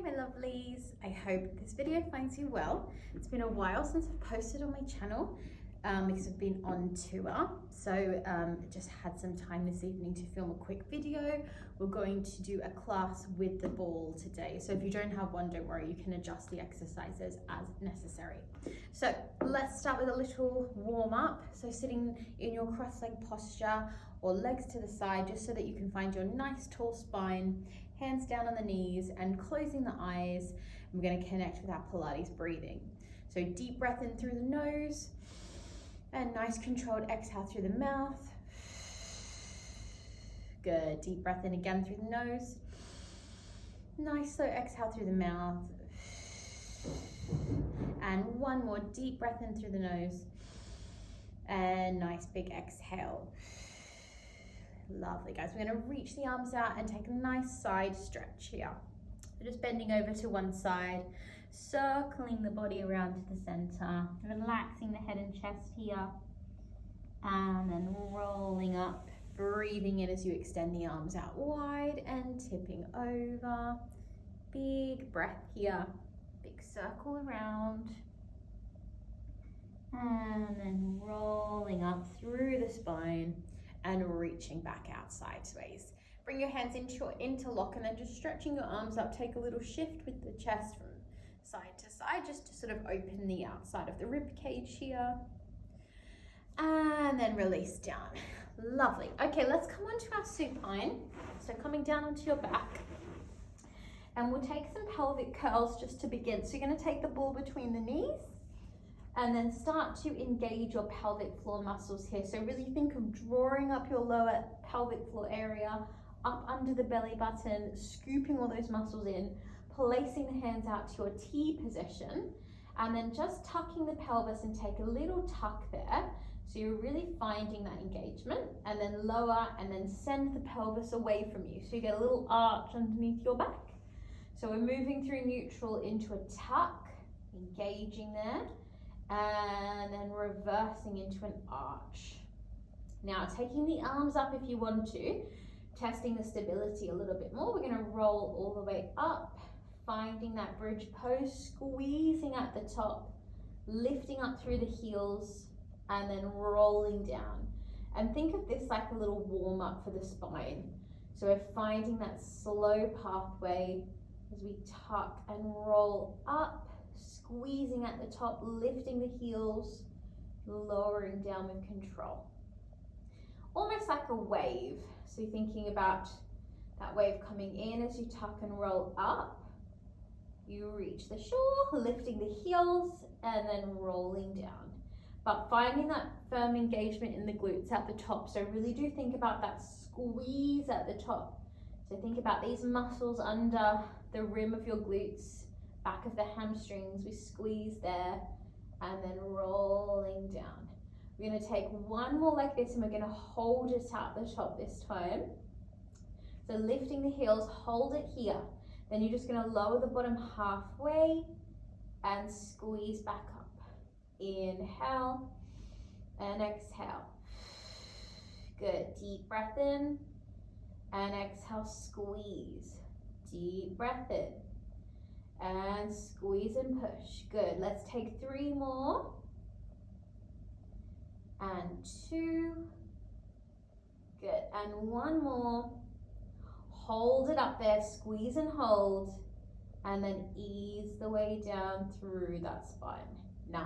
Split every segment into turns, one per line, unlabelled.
my lovelies. I hope this video finds you well. It's been a while since I've posted on my channel because I've been on tour. So I just had some time this evening to film a quick video. We're going to do a class with the ball today. So if you don't have one, don't worry, you can adjust the exercises as necessary. So let's start with a little warm up. So sitting in your cross-leg posture or legs to the side, just so that you can find your nice tall spine, hands down on the knees and closing the eyes. We're going to connect with our Pilates breathing. So deep breath in through the nose and nice controlled exhale through the mouth. Good. Deep breath in again through the nose. Nice slow exhale through the mouth. And one more deep breath in through the nose. And nice big exhale. Lovely, guys. We're going to reach the arms out and take a nice side stretch here. So just bending over to one side, circling the body around to the center, relaxing the head and chest here, and then rolling up, breathing in as you extend the arms out wide and tipping over. Big breath here, big circle around, and then rolling up through the spine and reaching back out sideways. Bring your hands into your interlock and then just stretching your arms up. Take a little shift with the chest from side to side, just to sort of open the outside of the rib cage here. And then release down. Lovely. Okay, let's come on to our supine. So coming down onto your back. And we'll take some pelvic curls just to begin. So you're going to take the ball between the knees and then start to engage your pelvic floor muscles here. So really think of drawing up your lower pelvic floor area, up under the belly button, scooping all those muscles in, placing the hands out to your T position, and then just tucking the pelvis and take a little tuck there. So you're really finding that engagement, and then lower and then send the pelvis away from you. So you get a little arch underneath your back. So we're moving through neutral into a tuck, engaging there, and then reversing into an arch. Now taking the arms up if you want to, testing the stability a little bit more. We're going to roll all the way up, finding that bridge pose, squeezing at the top, lifting up through the heels, and then rolling down. And think of this like a little warm up for the spine. So we're finding that slow pathway as we tuck and roll up, squeezing at the top, lifting the heels, lowering down with control. Almost like a wave. So you're thinking about that wave coming in as you tuck and roll up. You reach the shore, lifting the heels, and then rolling down. But finding that firm engagement in the glutes at the top. So really do think about that squeeze at the top. So think about these muscles under the rim of your glutes, back of the hamstrings. We squeeze there and then rolling down. We're going to take one more like this and we're going to hold it at the top this time. So lifting the heels, hold it here. Then you're just going to lower the bottom halfway and squeeze back up. Inhale and exhale. Good. Deep breath in and exhale, squeeze. Deep breath in and squeeze and push. Good. Let's take 3 more. And 2. Good. And 1 more. Hold it up there, squeeze and hold, and then ease the way down through that spine. Nice.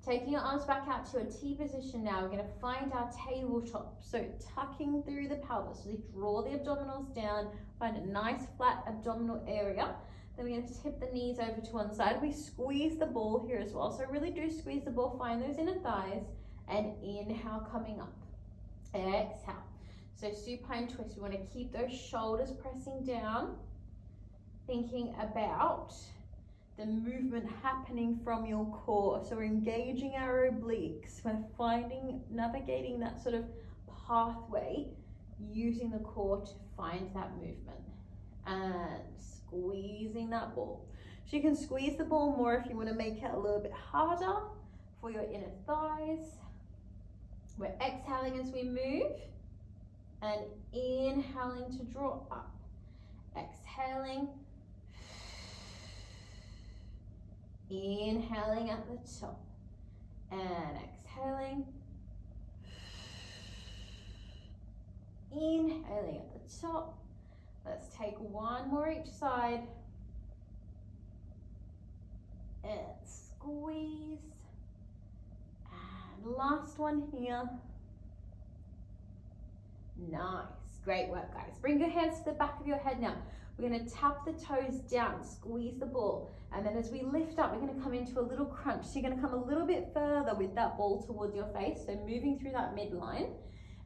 Taking your arms back out to a T position now, we're going to find our tabletop. So tucking through the pelvis. So we draw the abdominals down, find a nice flat abdominal area. Then we're going to tip the knees over to one side. We squeeze the ball here as well. So really do squeeze the ball, find those inner thighs, and inhale coming up. Exhale. So supine twist, we want to keep those shoulders pressing down, thinking about the movement happening from your core. So we're engaging our obliques, we're navigating that sort of pathway, using the core to find that movement and squeezing that ball. So you can squeeze the ball more if you want to make it a little bit harder for your inner thighs. We're exhaling as we move. And inhaling to draw up, exhaling, Inhaling at the top and exhaling. Inhaling at the top. Let's take one more each side. And squeeze. And last one here. Nice. Great work, guys. Bring your hands to the back of your head now. We're going to tap the toes down, squeeze the ball. And then as we lift up, we're going to come into a little crunch. So you're going to come a little bit further with that ball towards your face. So moving through that midline.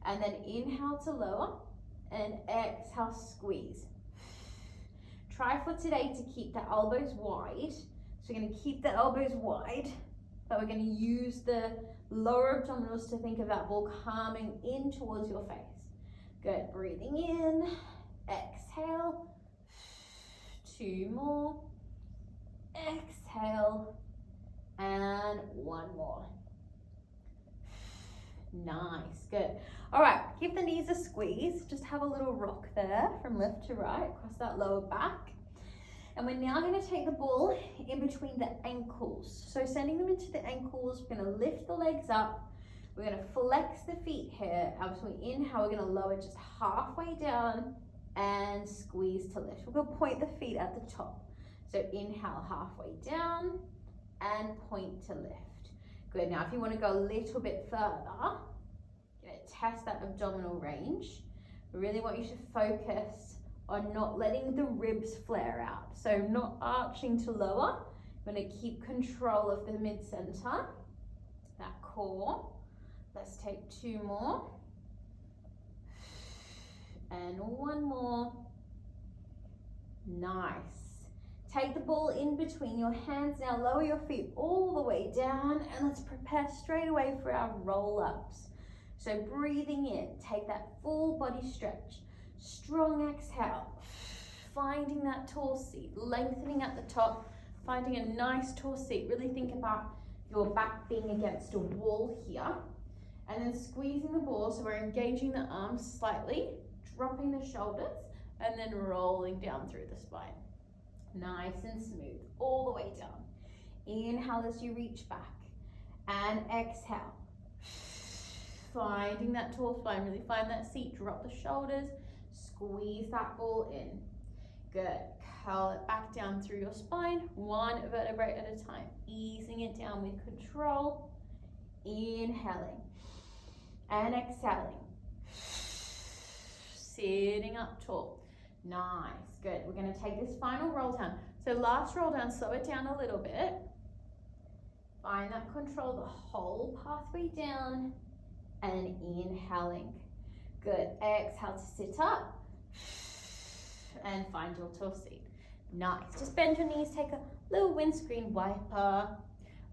And then inhale to lower. And exhale, squeeze. Try for today to keep the elbows wide. So we're going to keep the elbows wide. But we're going to use the lower abdominals to think of that ball coming in towards your face. Good. Breathing in. Exhale. 2 more. Exhale. And 1 more. Nice. Good. All right. Give the knees a squeeze. Just have a little rock there from left to right across that lower back. And we're now going to take the ball in between the ankles. So sending them into the ankles, we're going to lift the legs up. We're going to flex the feet here. As we inhale, we're going to lower just halfway down and squeeze to lift. We're going to point the feet at the top. So inhale halfway down and point to lift. Good. Now if you want to go a little bit further, you're going to test that abdominal range. We really want you to focus on not letting the ribs flare out. So not arching to lower. We're going to keep control of the mid-center, that core. Let's take 2 more. And 1 more. Nice. Take the ball in between your hands. Now lower your feet all the way down and let's prepare straight away for our roll-ups. So breathing in, take that full body stretch. Strong exhale. Finding that tall seat, lengthening at the top, finding a nice tall seat. Really think about your back being against a wall here. And then squeezing the ball, so we're engaging the arms slightly, dropping the shoulders, and then rolling down through the spine. Nice and smooth, all the way down. Inhale as you reach back, and exhale. Finding that tall spine, really find that seat, drop the shoulders, squeeze that ball in. Good, curl it back down through your spine, 1 vertebrae at a time, easing it down with control. Inhaling and exhaling. Sitting up tall. Nice, good. We're going to take this final roll down. So last roll down, slow it down a little bit. Find that control the whole pathway down and inhaling. Good. Exhale to sit up and find your tall seat. Nice. Just bend your knees, take a little windscreen wiper.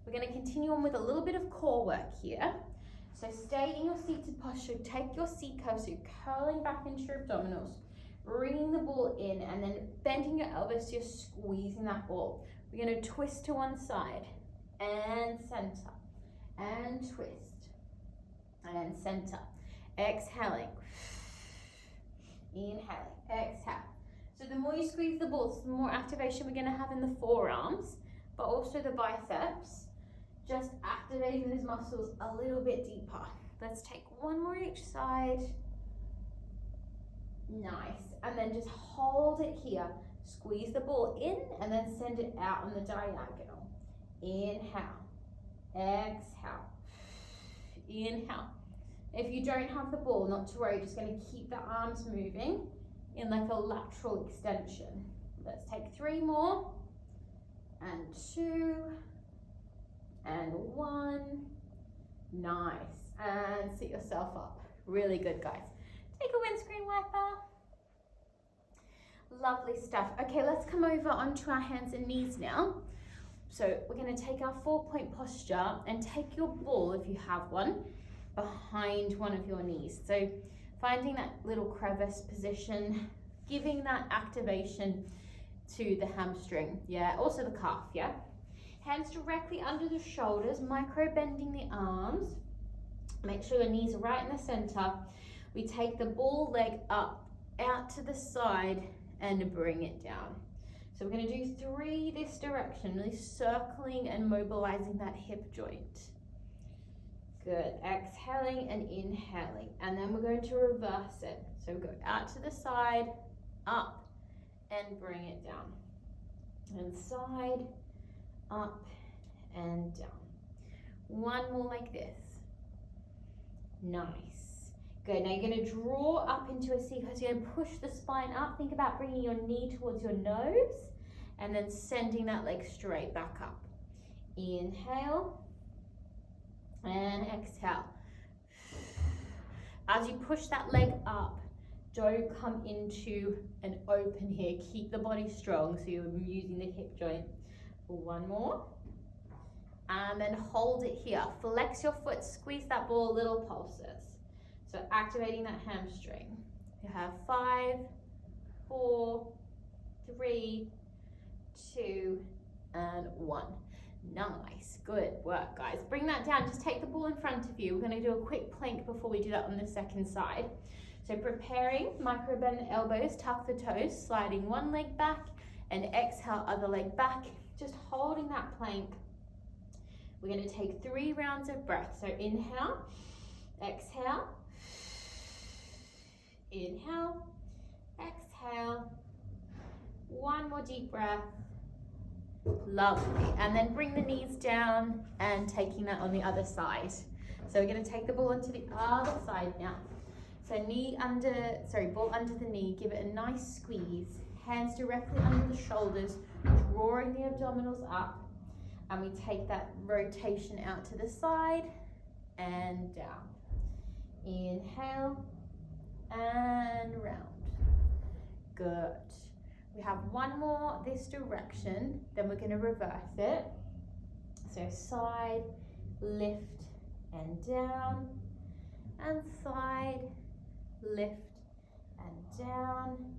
We're going to continue on with a little bit of core work here. So stay in your seated posture, take your seat curve, so you're curling back into your abdominals, bringing the ball in and then bending your elbows so you're squeezing that ball. We're going to twist to one side and center and twist and center. Exhaling, inhaling, exhale. So the more you squeeze the balls, the more activation we're going to have in the forearms, but also the biceps. Just activating those muscles a little bit deeper. Let's take 1 more each side. Nice. And then just hold it here. Squeeze the ball in and then send it out on the diagonal. Inhale. Exhale. Inhale. If you don't have the ball, not to worry, just going to keep the arms moving in like a lateral extension. Let's take 3 more. And 2. And 1. Nice. And sit yourself up. Really good, guys. Take a windscreen wiper. Lovely stuff. Okay, let's come over onto our hands and knees now. So we're going to take our 4-point posture and take your ball, if you have one, behind one of your knees. So finding that little crevice position, giving that activation to the hamstring, yeah, also the calf, yeah. Hands directly under the shoulders, micro bending the arms. Make sure your knees are right in the center. We take the ball leg up, out to the side, and bring it down. So we're going to do 3 this direction, really circling and mobilizing that hip joint. Good. Exhaling and inhaling. And then we're going to reverse it. So go out to the side, up, and bring it down. And side, up, and down. One more like this. Nice. Good. Now you're going to draw up into a C pose. You're going to push the spine up. Think about bringing your knee towards your nose and then sending that leg straight back up. Inhale and exhale. As you push that leg up, don't come into an open here. Keep the body strong, so you're using the hip joint. For one more. And then hold it here. Flex your foot, squeeze that ball, little pulses. So activating that hamstring. You have 5, 4, 3, 2, and 1. Nice, good work, guys. Bring that down, just take the ball in front of you. We're gonna do a quick plank before we do that on the second side. So preparing, micro bend the elbows, tuck the toes, sliding one leg back, and exhale, other leg back. Just holding that plank. We're gonna take 3 rounds of breath. So inhale, exhale, inhale, exhale. One more deep breath. Lovely. And then bring the knees down and taking that on the other side. So we're going to take the ball onto the other side now. So ball under the knee, give it a nice squeeze. Hands directly under the shoulders, drawing the abdominals up. And we take that rotation out to the side and down. Inhale and round. Good. We have one more this direction, then we're going to reverse it. So side, lift and down, and side, lift and down,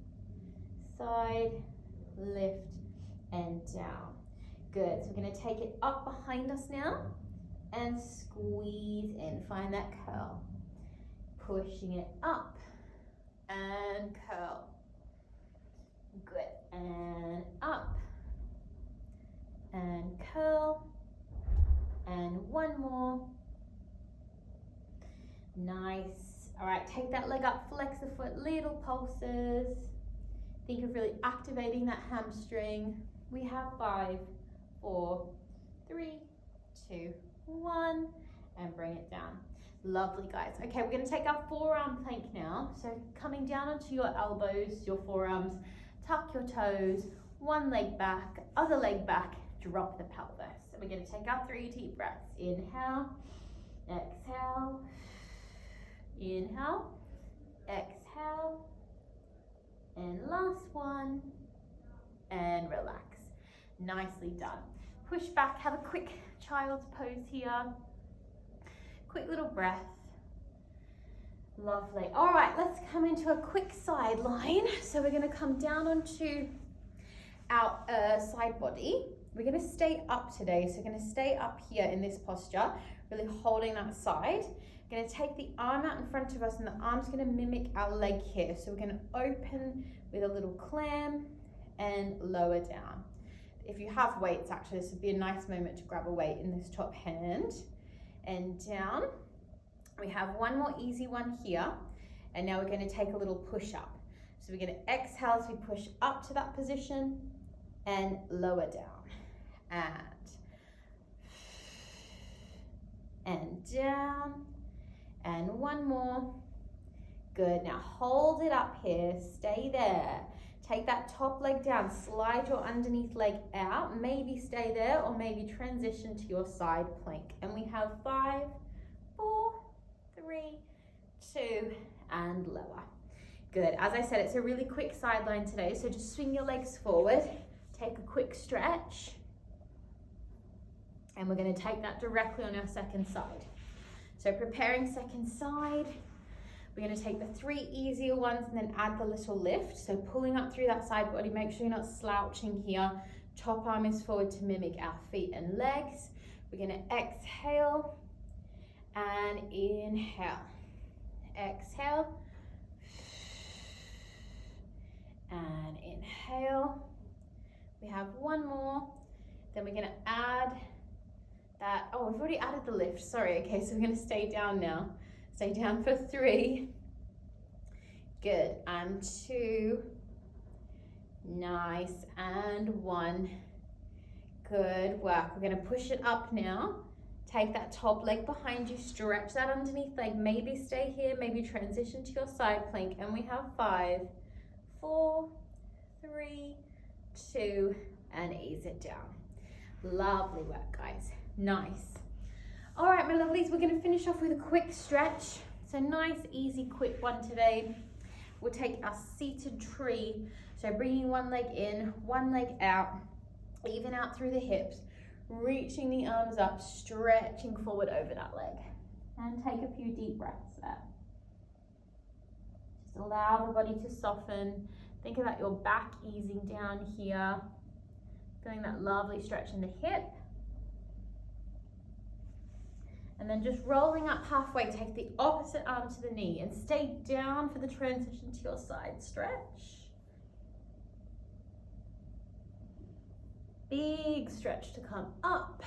side, lift and down. Good, so we're going to take it up behind us now and squeeze in, find that curl. Pushing it up and curl. Good, and up, and curl, and one more. Nice. All right, take that leg up, flex the foot, little pulses. Think of really activating that hamstring. We have 5, 4, 3, 2, 1, and bring it down. Lovely, guys. Okay, we're going to take our forearm plank now. So coming down onto your elbows, your forearms, tuck your toes, one leg back, other leg back, drop the pelvis. So we're going to take our 3 deep breaths. Inhale, exhale, inhale, exhale, and last one, and relax. Nicely done. Push back, have a quick child's pose here. Quick little breath. Lovely. All right, let's come into a quick side line. So we're going to come down onto our side body. We're going to stay up today. So we're going to stay up here in this posture, really holding that side. We're going to take the arm out in front of us, and the arm's going to mimic our leg here. So we're going to open with a little clam and lower down. If you have weights, actually, this would be a nice moment to grab a weight in this top hand and down. We have one more easy one here, and now we're going to take a little push up. So we're going to exhale as we push up to that position and lower down, and down, and one more. Good. Now hold it up here, stay there. Take that top leg down, slide your underneath leg out, maybe stay there or maybe transition to your side plank. And we have 5, 4, 3, 2, and lower. Good. As I said, it's a really quick sideline today, so just swing your legs forward, take a quick stretch, and we're going to take that directly on our second side. So preparing second side, we're going to take the 3 easier ones and then add the little lift. So pulling up through that side body, make sure you're not slouching here. Top arm is forward to mimic our feet and legs. We're going to exhale and inhale. Exhale and inhale. We have one more. Then we're gonna add that. Oh, we've already added the lift. Sorry. Okay, so we're gonna stay down now. Stay down for 3. Good. And 2. Nice. And 1. Good work. We're gonna push it up now. Take that top leg behind you, stretch that underneath leg. Maybe stay here, maybe transition to your side plank. And we have 5, 4, 3, 2, and ease it down. Lovely work, guys. Nice. All right, my lovelies, we're gonna finish off with a quick stretch. So nice, easy, quick one today. We'll take our seated tree. So bringing one leg in, one leg out, even out through the hips, reaching the arms up, stretching forward over that leg. And take a few deep breaths there. Just allow the body to soften. Think about your back easing down here. Feeling that lovely stretch in the hip. And then just rolling up halfway, take the opposite arm to the knee and stay down for the transition to your side stretch. Big stretch to come up.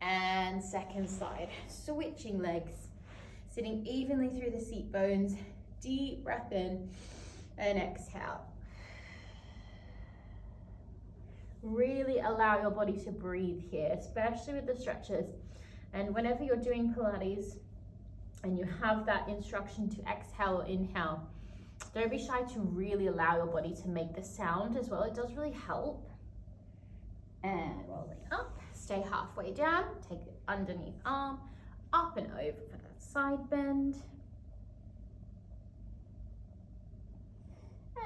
And second side, switching legs, sitting evenly through the seat bones. Deep breath in and exhale. Really allow your body to breathe here, especially with the stretches. And whenever you're doing Pilates and you have that instruction to exhale or inhale, don't be shy to really allow your body to make the sound as well. It does really help. And rolling up, stay halfway down, take it underneath arm, up and over for that side bend.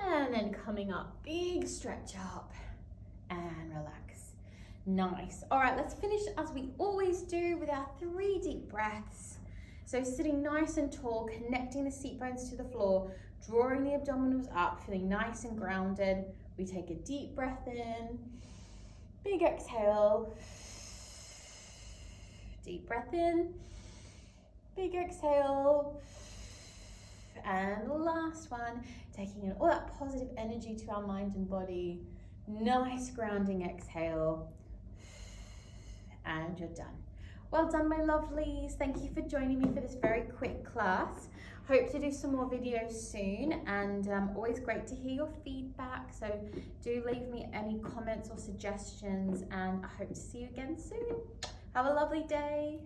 And then coming up, big stretch up and relax. Nice. All right, let's finish as we always do with our 3 deep breaths. So sitting nice and tall, connecting the seat bones to the floor, drawing the abdominals up, feeling nice and grounded. We take a deep breath in, big exhale, deep breath in, big exhale, and the last one, taking in all that positive energy to our mind and body. Nice grounding exhale, and you're done. Well done, my lovelies. Thank you for joining me for this very quick class. Hope to do some more videos soon, and always great to hear your feedback. So do leave me any comments or suggestions, and I hope to see you again soon. Have a lovely day.